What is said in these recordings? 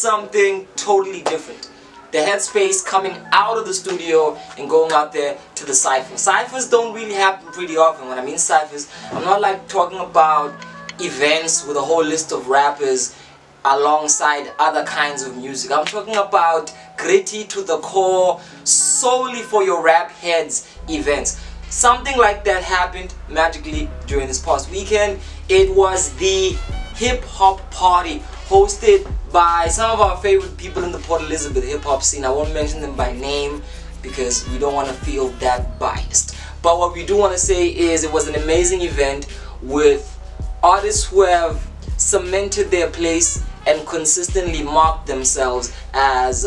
something totally different. The headspace coming out of the studio and going out there to the cypher. Cyphers don't really happen pretty often. When I mean cyphers, I'm not like talking about events with a whole list of rappers alongside other kinds of music. I'm talking about gritty to the core, solely for your rap heads events. Something like that happened magically during this past weekend. It was the hip hop party hosted by some of our favorite people in the Port Elizabeth hip hop scene. I won't mention them by name because we don't want to feel that biased. But what we do want to say is it was an amazing event with artists who have cemented their place and consistently marked themselves as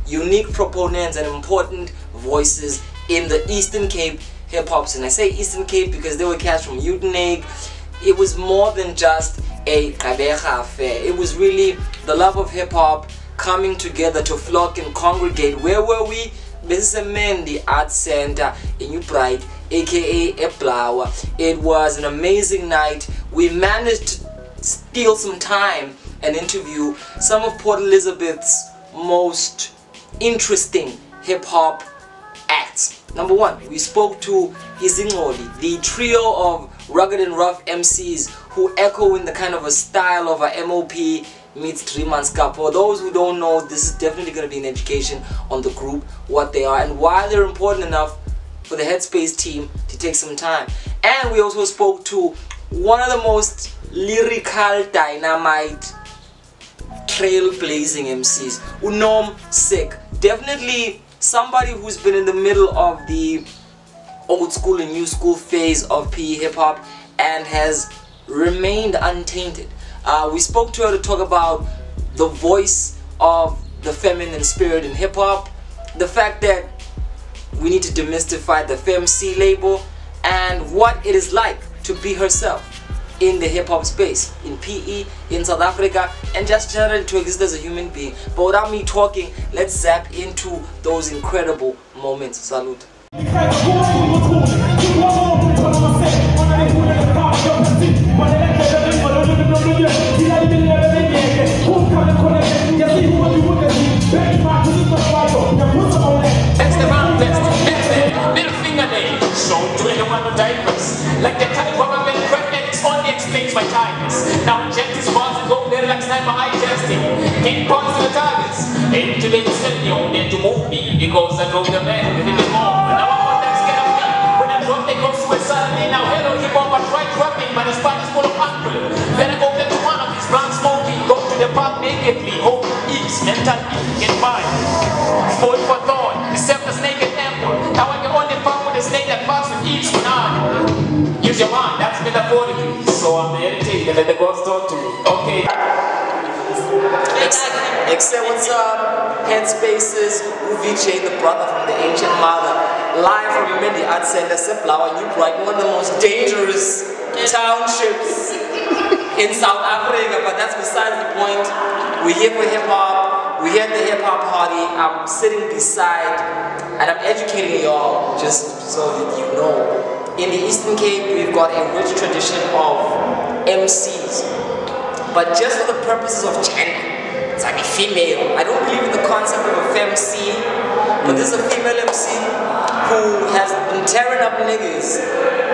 unique proponents and important voices in the Eastern Cape hip hop scene. I say Eastern Cape because they were cats from Uitenhage. It was more than just a Kabeja affair. It was really the love of hip hop coming together to flock and congregate. Where were we? This is Mendi Art Centre in Brighton, aka Eplower. It was an amazing night. We managed to steal some time and interview some of Port Elizabeth's most interesting hip hop acts. Number one, we spoke to Izingcoli, the trio of rugged and rough MCs who echo in the kind of a style of a MOP meets 3 Months Cup. For those who don't know, this is definitely going to be an education on the group, what they are and why they're important enough for the Headspace team to take some time. And we also spoke to one of the most lyrical, dynamite, trailblazing MCs, Normsick. Definitely somebody who's been in the middle of the old school and new school phase of PE hip hop and has remained untainted. We spoke to her to talk about the voice of the feminine spirit in hip hop, the fact that we need to demystify the FemC label, and what it is like to be herself in the hip hop space, in PE, in South Africa, and just generally to exist as a human being. But without me talking, let's zap into those incredible moments. Salute. Like the type of a man credits only explains my tightness. Now check this bars and go there like sniper eye testing. Get points to the targets. Into the incendio, then to move me because I drove the man with it more. Now I'm on that scared of me. When I drop they go suicidally. Now hello hip hop, I try dropping, but the spot is full of uncle. Better go get to one of these brown smoking. Go to the park nakedly. Hope eats mental get by. Spoil for thought, except the snake and temple. Now I can only fuck with a snake that fucks with each one. Use your mind, that's metaphorically. So I'm meditating and let the gods talk to me. Okay. Except what's up? Headspaces, Uviche, the brother from the ancient mother. Live from Mendi Art Centre, Tsiviel, New Brighton, one of the most dangerous townships in South Africa. But that's besides the point. We're here for hip hop. We're here at the hip hop party. I'm sitting beside and I'm educating y'all just so that you know. In the Eastern Cape, we've got a rich tradition of MCs, but just for the purposes of gender, it's like a female. I don't believe in the concept of a FemC, but this is a female MC who has been tearing up niggas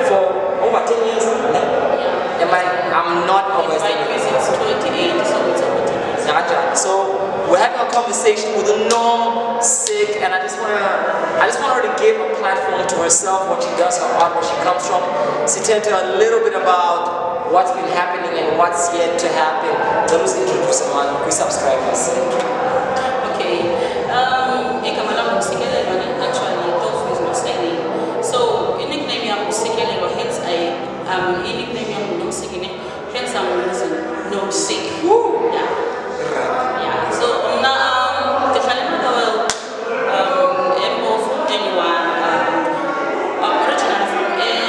for over 10 years. I'm not overestimating. It's 28, so it's over 10 years. So we're having a conversation with a Normsick, and I just want her to give a platform to herself, what she does, her art, where she comes from. She tell a little bit about what's been happening and what's yet to happen. Let us introduce someone. We subscribe us. Okay. Actually, Tofu is my surname. So, in nickname I'm Tsiviel, hence in nickname I'm Normsick, hence I'm using Normsick. Woo! Yeah. Yeah, so now the Kalima will involve anyone originally from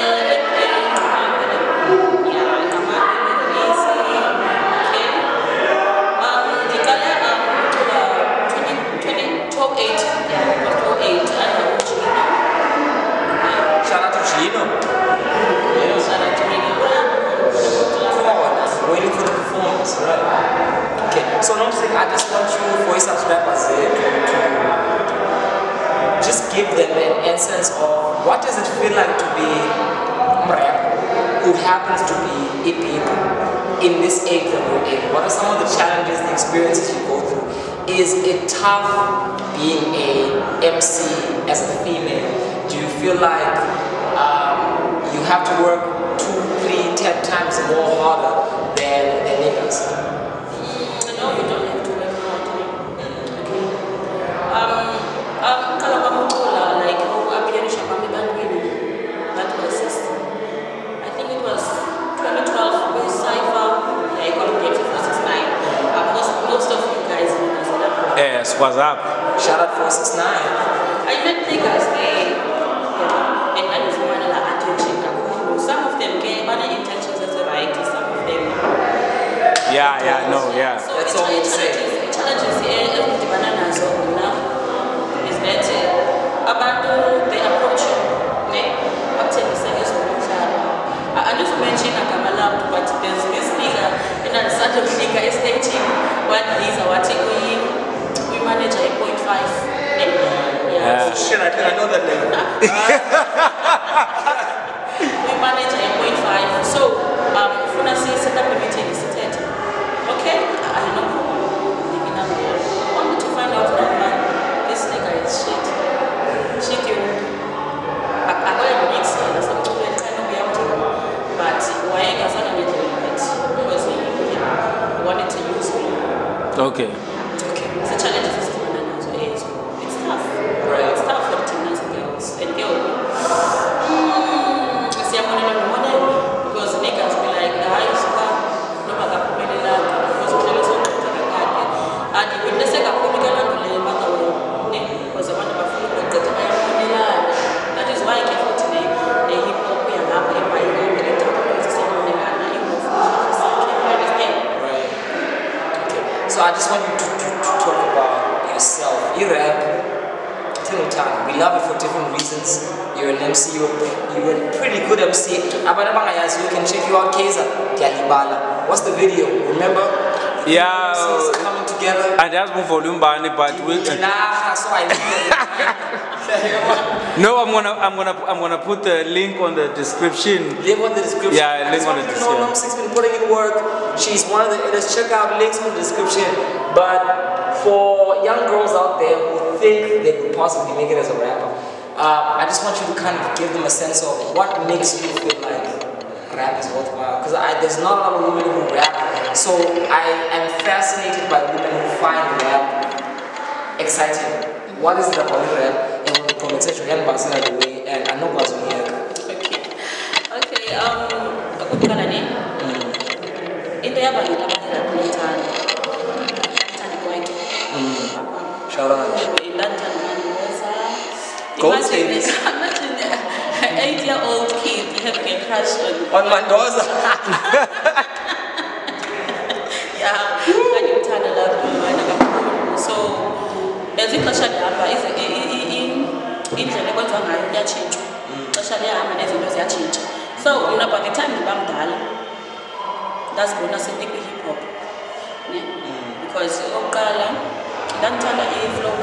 the Kala top 8, yeah, top 8. So Normsick, I just want you, for your subscribers, to just give them an essence of what does it feel like to be a rapper who happens to be a people in this age that we're in. What are some of the challenges, the experiences you go through? Is it tough being a MC as a female? Do you feel like you have to work 2, 3, 10 times more harder than niggas? No, you don't have to work hard. Like, that was, I think it was 2012 with Cypher. Yeah, I got to get to 469. Most of you guys know this. Yes, what's up? Shout out 469. I met niggas there, and I just wanted to attention. Some of them came, other intentions as a right, some of them. Yeah, no, yeah. So that's all we say. The challenges here is the bananas is that about the approach. I just mentioned Akamala, but there's this nigga in a certain nigga is stating what these are what we manage 8.5. Yeah. Shit, I know that name. We manage 8.5. So if you want to set up a meeting, is it? Okay, I know. I want to find out that man, this nigga is shit. Shit, you. I got a mix here, some children kind of be out here. But why I got a little bit because he wanted to use me. Okay. It's a challenge. It's tough. Right. It's tough for teenage girls and girls. See, I'm going to learn because niggas be like, I used to no matter how many because we are so good and you will say that we can learn to matter because I want to fully get that that is why I can put today a hip hop and rap and my So I just want you to talk about yourself. You rap, time. We love it for different reasons. You're an MC, you're a pretty good MC. You can check you out, Keza. What's the video? Remember? Yeah. Coming together. I just moved volume but we No, I'm gonna put the link on the description. Link on the description. Yeah, link on the description. Normsick's been putting in work. She's one of the editors. Check out links in the description. But for young girls out there who think they could possibly make it as a rapper, I just want you to kind of give them a sense of what makes you feel like rap is worthwhile. Because there's not a lot of women who rap, so I am fascinated by women who find rap exciting. What is it about rap? And when the conversation and passing the way, and I know what's on here. Okay, Shout out. Imagine an 8-year-old kid having a crush on my daughter. Yeah, and you turn a lot of so as a crush indlela ekwenziwa ngayo kuyachintsha ixesha liyahamba nezinto ziyachintsha so mna by the time ndiba mdala ndazibona sendikwi-hip hop because okokuqala ndandithanda i-flow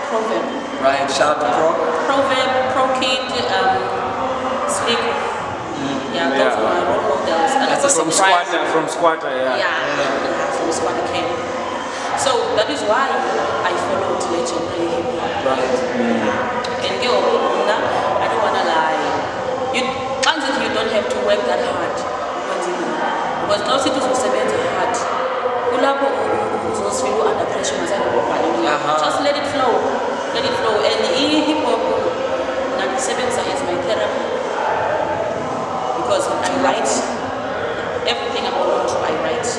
proverb. Right, shout out to Proverb, Pro Kid, Slick. Yeah, those are my role models. And that's from Squatter, yeah. Yeah, from Squatter camp. So that is why I followed legendary hip hop. Right. And girl, I don't wanna lie. You don't have to work that hard. Because no cities will seven hard. Under pressure, just let it flow. Let it flow. And hip hop, 97 is my therapy. Because I write everything I'm going through, I write.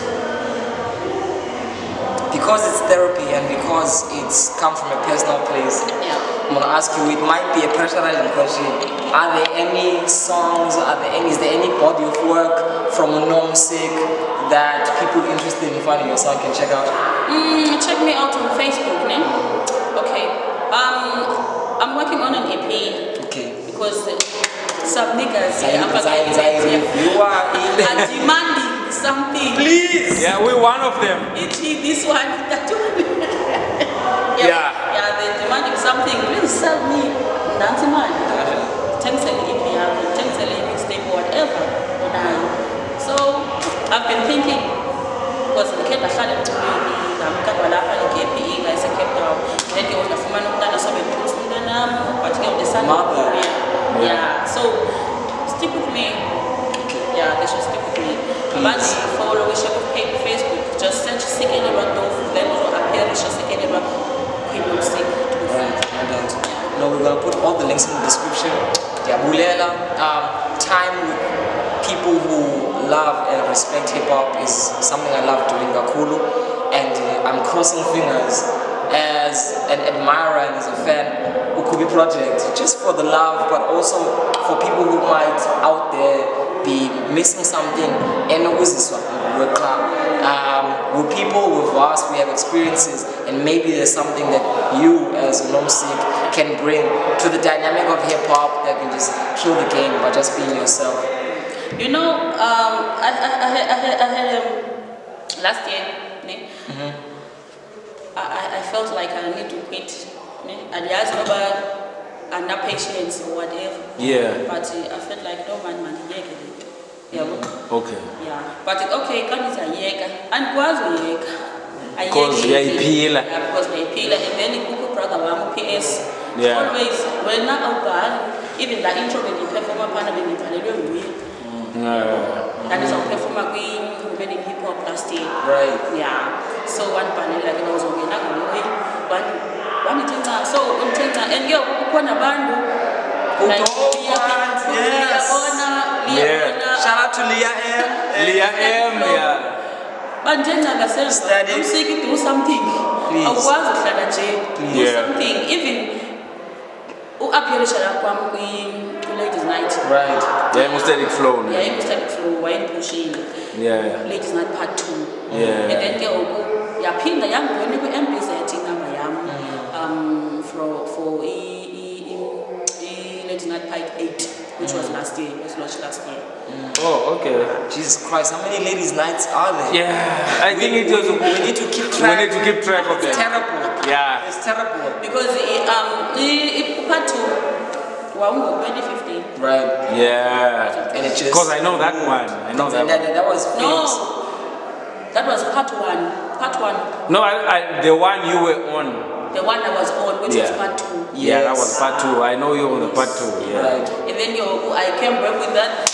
Because it's therapy and because it's come from a personal place, yeah. I'm gonna ask you, it might be a pressurizing question. Are there any songs, is there any body of work from Normsick that people interested in finding your song can check out? Check me out on Facebook, ne? Okay. I'm working on an EP. Okay. Because some niggas you are are demanding something. Please. Yeah, we're one of them. This one, that one. Yeah. Yeah, they're demanding something. Please sell me Nancy man. Thanks a mixtape or whatever. So I've been thinking, because the kid I started to be I'm KPE guys in Cape Town. Then you want to find out so many people but you the sun. Yeah. So stick with me. Yeah, they should stick with me. But follow we share with Facebook. Just search second about then also appear just second about no, we're gonna put all the links in the description. Time with people who love and respect hip hop is something I love doing Gakulu, and I'm crossing fingers as an admirer and as a fan who could be project just for the love, but also for people who might out there be missing something. And with people with us, we have experiences, and maybe there's something that you as Normsick can bring to the dynamic of hip hop that can just kill the game by just being yourself. You know, I had last year. I felt like I need to quit. And I asked about enough patience or whatever. Yeah. But I felt like no man. Yeah. Okay. Yeah. But okay, can a yega and was a yega. Because they peel. Yeah, because they peel. And then the Kuku brother one PS. Yeah. Always when not out even the intro when you perform a panel in Italy. That is our performer queen women in hip hop last year. Right. Yeah. So one panel like I was okay, not going one so and you one band like shout out to Leah M. Yeah. But I'm seeking do something. Please. I was do something. Even who appear to ladies' night. Right. Yeah, Aesthetic Flow. Yeah, Aesthetic Flow. Why pushing? Yeah. Ladies' night part 2. Yeah. And then you pin the young when you MPs for ladies' night part 8, which was last year. It was launched last year. Oh, okay. Jesus Christ, how many ladies' nights are there? Yeah, I think it was. We need to keep track. We need to keep track of them. It's terrible. Yeah. It's terrible. Because part 2, 2015. Right. Yeah. And it just. Because I know that one. I know that one. That was famous. No, that was part 1. Part 1. No, the one you were on. The one I was on, which was part 2. Yeah, that was part 2. I know you were on the part 2. Yeah. Right. And then I came back with that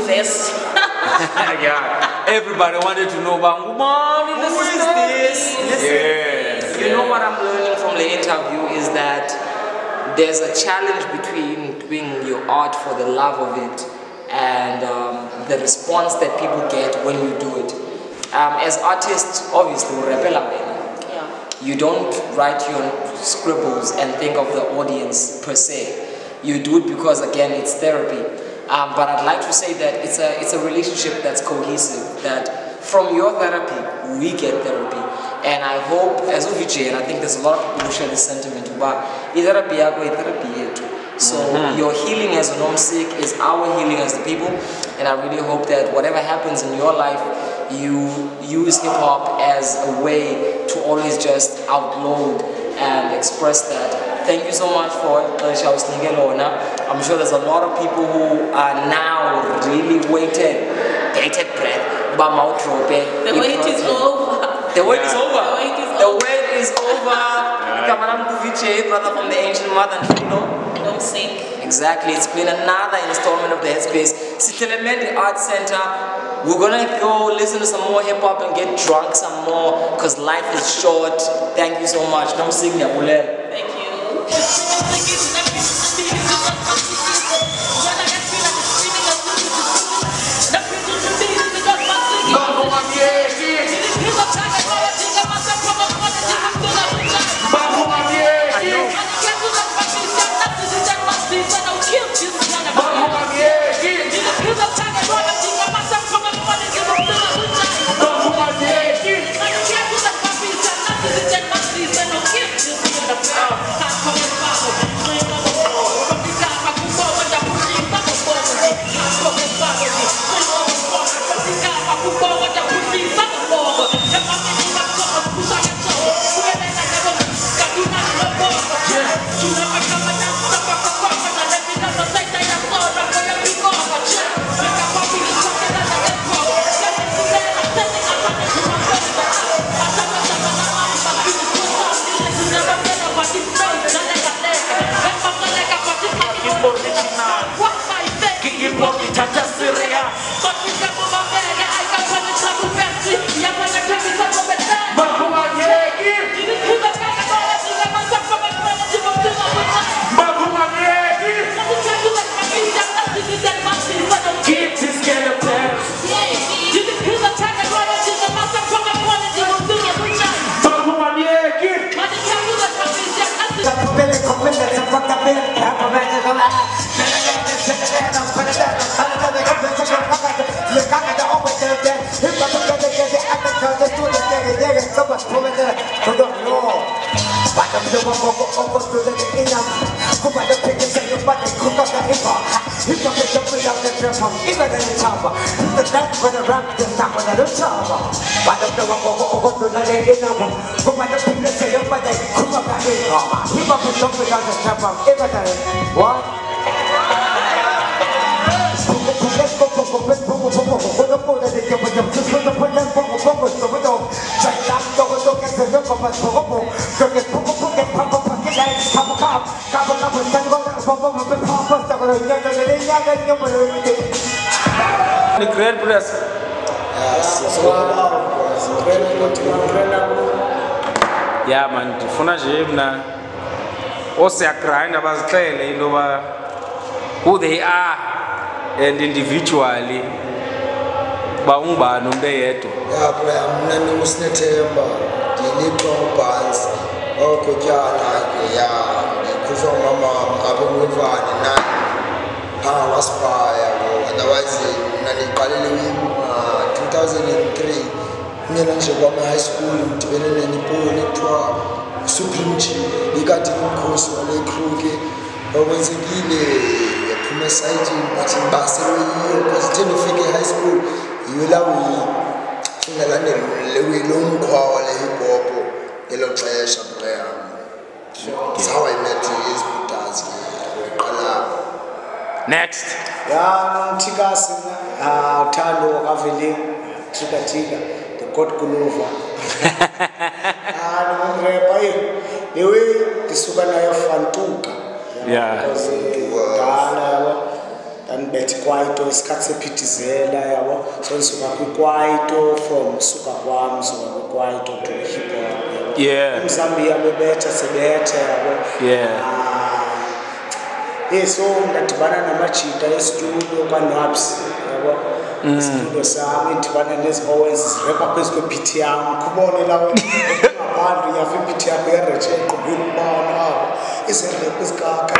verse. Yeah. Everybody wanted to know about who is this? Listen, Yes. You know what I'm learning from the interview is that there's a challenge between doing your art for the love of it and the response that people get when you do it. As artists, obviously, you don't write your scribbles and think of the audience per se. You do it because, again, it's therapy. But I'd like to say that it's a relationship that's cohesive, that from your therapy, we get therapy. And I hope, as of VJ, and I think there's a lot of people who share this sentiment, but therapy too. So your healing as a Normsick is our healing as the people. And I really hope that whatever happens in your life, you use hip-hop as a way to always just outload and express that. Thank you so much for it. I'm sure there's a lot of people who are now really bated breath. The wait is over. The wait is over. The wait is over. Brother from the ancient mother, Normsick. Exactly. It's been another installment of the Headspace. Tsiviel Mendi Art Centre. We're gonna go listen to some more hip hop and get drunk some more because life is short. Thank you so much. Normsick. Thank you. The great press. Yeah, man, ndifuna nje mna osiyagrinda bazixele into ba who they are and individually ba ungubani umuntu eyedwa. Yeah, mna ndinguSinethemba ndilixo ubhansi okutyana ke ya ndikhuzwa mama apha eMvana naye phaa wasibhaya otherwise mna ndiqalele 2003 ngena nje kwama-high school ndibene nenipoli ekuthiwa Supreme G ikati umkhosi wale crew ke okwenzekile yaphuma esayitini but ngibaselwe yiyo because ithe ndifike e-high school yiyo la ungalandele lo mkhwa wale hip-hop ngelo xesha brea. That's how I met his Buddhas ke. Next. Yeah, Tikasi, Tando, Avili, Trikatika, the God Kulova. The way the Suganaya Fantuka. Yeah. Because Dana and Betty Quaito, Skatse Pitizela, so Sugaku Quaito from Sukakwam, Sugaku Quaito to hip hop. Yeah. Zambia, better, yeah. So ndatibana namachita estudio kwaNabs yabo studio sami ndibana always rapper phezu kwebeat yami kubone lawo abantu yafa ibeat yakho yareche eqhubile ubona izirap izikaka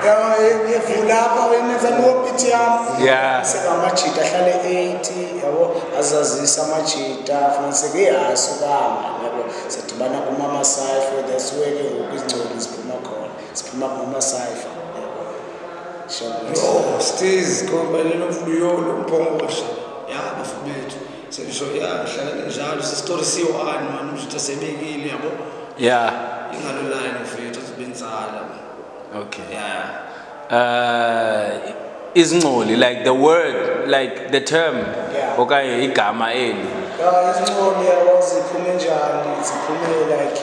yabo yevula apha wenza lo beat yami sekamachita ahlale 80 yabo azazisa amachita funiseke yasukama yabo sedibana kumama Cypher that's where izingcono ziphuma khona siphuma kumama Cypher. No, Stiz, kombalelo mfuyolo mpongosha. Ya bafubethu. Sesho ya hlala njalo story siyo ani man umuntu asebekile yabo. Yeah. Ingalo line mfethu sibenzala. Okay. Yeah. Izingcoli, like the word, like the term. Okay, igama eli. Izingcoli yawaziphuma njani? Ziphume like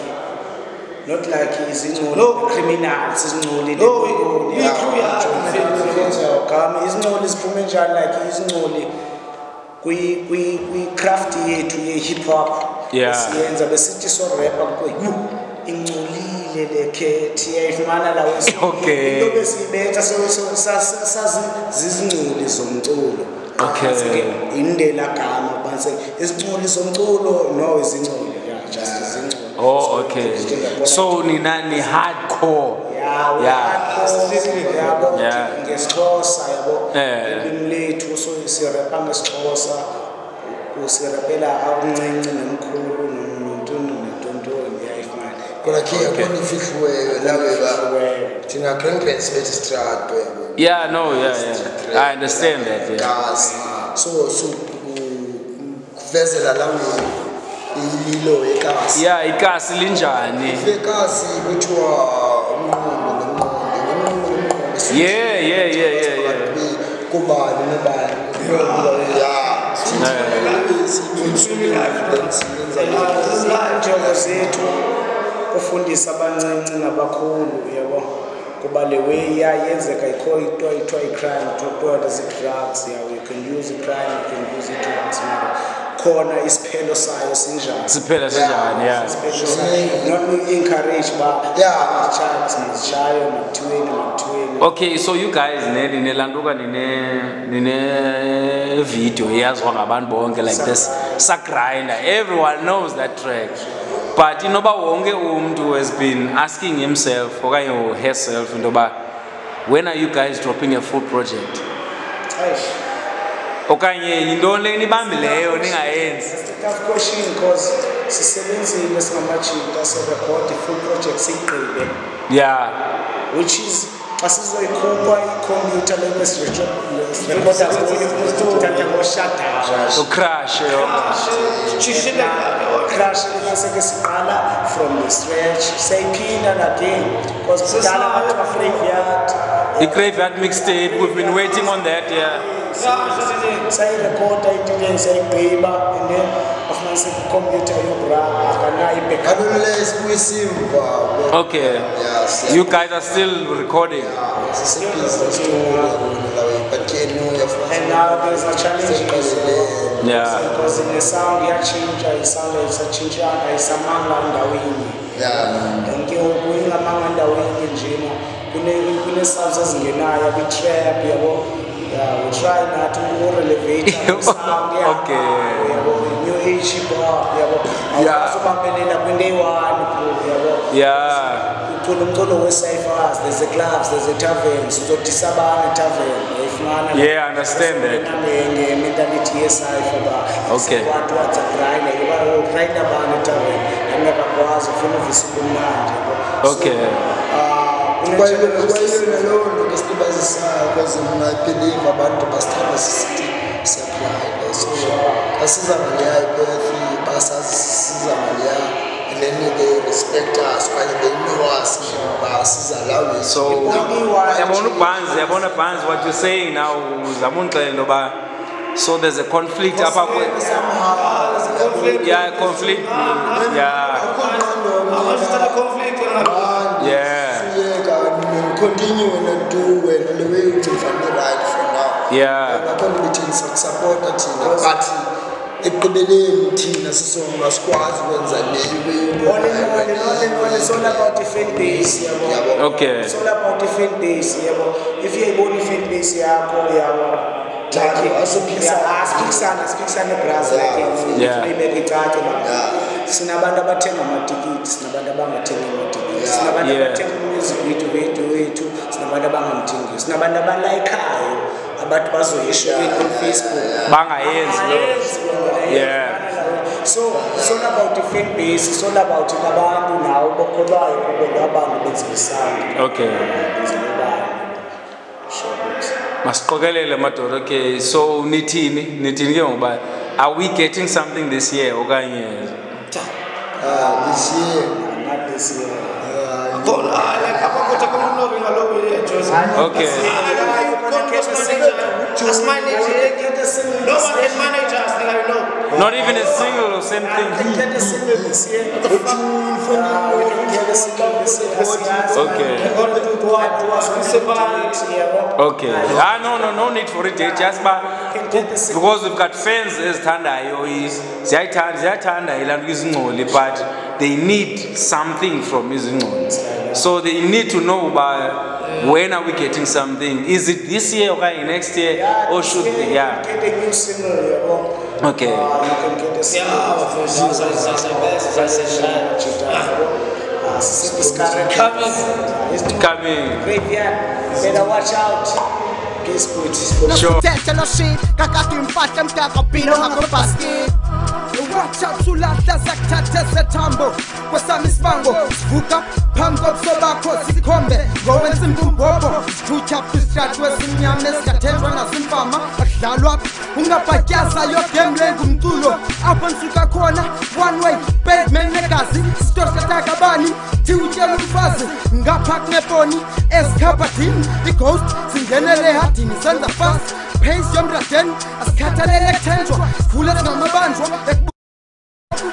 not like izingcoli criminals izingcoli izingcoli ziphume njani like izingcoli kwi craft yethu ye hip hop siyenza besithi so rapper kwe ingcolile lekhethi yayifumana lawo into besibetha sazi zizingcoli zomculo. Okay. Indela gama banse izingcoli zomculo no izingcoli just izingcoli. Oh, okay. So ni hardcore. Ngesixhosa yabo imlethu so sirapa ngesixhosa usirapela akuncinci nemkhulu nomuntu yayifana kona ke akoni fihluwe lawe ba thina grandparents bethi strat yabo. Yeah, no, yeah. I understand that. Yeah. So kuvezela lawe ililo ekasi. Yeah, ikasi linjani? Ikasi kuthiwa umqondo nomqondo. Yeah. Kubani nebani. Yeah. Izinjongo zethu kufundisa abancinci nabakhulu yabo kuba le way yenzeka ithiwa i-crime to drugs. You can use crime, you can use drugs. Khona isiphelo sayo sinjani not encourage ba drugs masichayo makuthiweni. Okay, so you guys ninelanduka nine video yazwa ngabantu bonke like this Sagrinda, everyone knows that track, but inoba wonke umuntu has been asking himself okanye herself intoba when are you guys dropping a full project? Okanye yintoni le nibambileyo ningayenzi? tough question because sisebenzile singamachita so-record full project siyigqibe. Yeah. Which is asizoyikhupha i-computer lekwesirecorda kuyithatha ngoshutdown. Crash. Crash bese-ke siqala from the stretch sayiphinda again because kudala abantu ba-graveyard. The graveyard mixtape, we've been waiting on that, yeah. Sayirecorda iDJ sayigqiba and then afumanise i-computer yobra akanayo i-backup. Okay. Yes. You guys are still recording. And now there's a challenge Yeah. because in the sound yachinja isoundi isachinjanga isamanga endaweni. And ke kuyingamanga endaweni njena kune-sounds ezingenayo kwi-trap yabo. Yeah, we try not to relevate sound. Okay. New age hip hop. Yeah. Yeah. Umculo we-Cyphers, there's a clubs, there's a tavern, sizodisabana tavern. Yeah, I understand that. Mentality ye-Cypher ba. Okay. Abantu wathi grinder, grinder bana tavern. Angakwazi ufuna uvisa ubumnandi. Okay. Because I believe abantu basithanda siyaphila so asiza ngaliya ibirth basasiza ngaliya and then they respect us and they know us basiza lawe. So yabona Banzi, what you're saying now so there's a conflict somehow yeah, conflict. Yeah. Yeah. Continue and do the way we find the right for now. Yeah. Not only meetings support the team, but ekubeleni thina sisonga sikwazi ukwenza it's all about the fan base yabo. Okay. It's all about the fan base yabo. If you ibona fan base yakho yabo speak sana Brazil like if sinabantu abathenga amatikiti, sinabantu abangathengi amatikiti, sinabantu abathenga music wethu, sinabantu abangamthengi, sinabantu abalayikhayo abantu bazoyisho on Facebook bangayenzi lo. Yeah. So it's all about the fan base, it's all about abantu nawo bokholwayo kubona abantu benzilisana. Okay. Masiqokelele madoda. Okay, so nithini ke ngoba are we getting something this year okanye this year? Not this year. Okay. Not even a single or same thing. Get a single this year. Okay. No need for it. Just because we've got fans as Thandayo is Ziyayithanda ilanto Izingcoli, but they need something from Izingcoli. So they need to know about when are we getting something. Is it this year or next year or should we? Yeah. Get a new single. Okay. You can get a single. Coming. Better watch out. Sure. Watch out to lahla zakuthatha sethambo kwesami isibango sivuka phambi kobusobakho sikhombe ngowenza imbumbobho sithutha phisitrathi wesimnyama esingathenjwa nasimfama akudlalwa ungabhatyaza yogame lengumculo apho nisuka khona one way basement negazi sitohletakabani thi utyela umfazi ngapha kuneponi esikhabhadini ighost singenele ehadini senza fast pace yomradeni asikhathalele kuthenjwa sivule singamabanjwa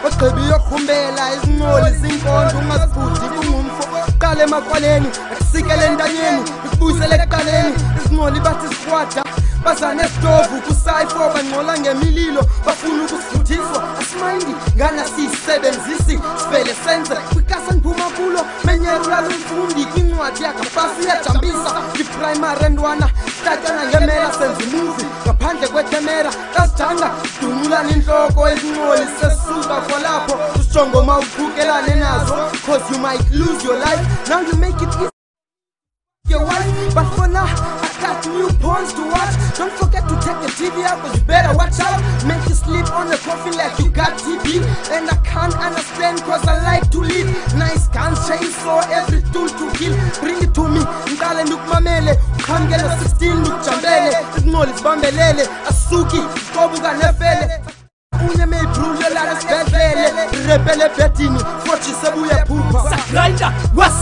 Ogqibiyo khumbela Izingcoli zinkondo ungazibhudi kungumfo qale emakwaleni akusikele entanyeni ikubuyisele eqaleni Izingcoli bathi sikwada bazane esitovu kuCypher bangcola ngemililo bafuna ukusivuthiswa asimindi ngana sisebenzisi sivele senze kwikasa ngiphuma kulo menyerula lomfundi kwincwadi yakabhasi iyajambisa i-primary ntwana sihlatyana ngemela senza imuvi ngaphandle kwekhamera kasijanga dunulana inhloko Izingcoli sesuka kwalapho usijongo ma uphukelane nazo cause you might lose your life now you make it easy your wife, but for now I got new porns to watch. Don't forget to take the TV out, cause you better watch out. Make you sleep on the coffin like you got TB. And I can't understand cause I like to live. Nice guns, chainsaw, every tool to kill. Bring it to me, ngale nukmamele. Ukhamgela 16 nukjambele. Ignoli zibambelele, asuki, kobuka nefele. Unye me brule la resbedlele. Rebele betini, fochi sebuya pupa. Sagrinda, was,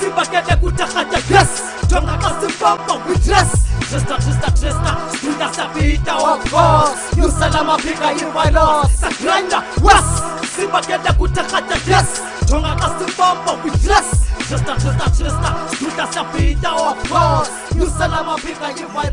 sibakete kutakata, yes. Tonga kasipapa, we dress. Trista, studa sapita, of course. You salama pika, you I lost. Sagrinda, was, sibakete kutakata, yes. Tonga kasipapa, we dress. Trista, studa sapita, of course. You salama pika, you I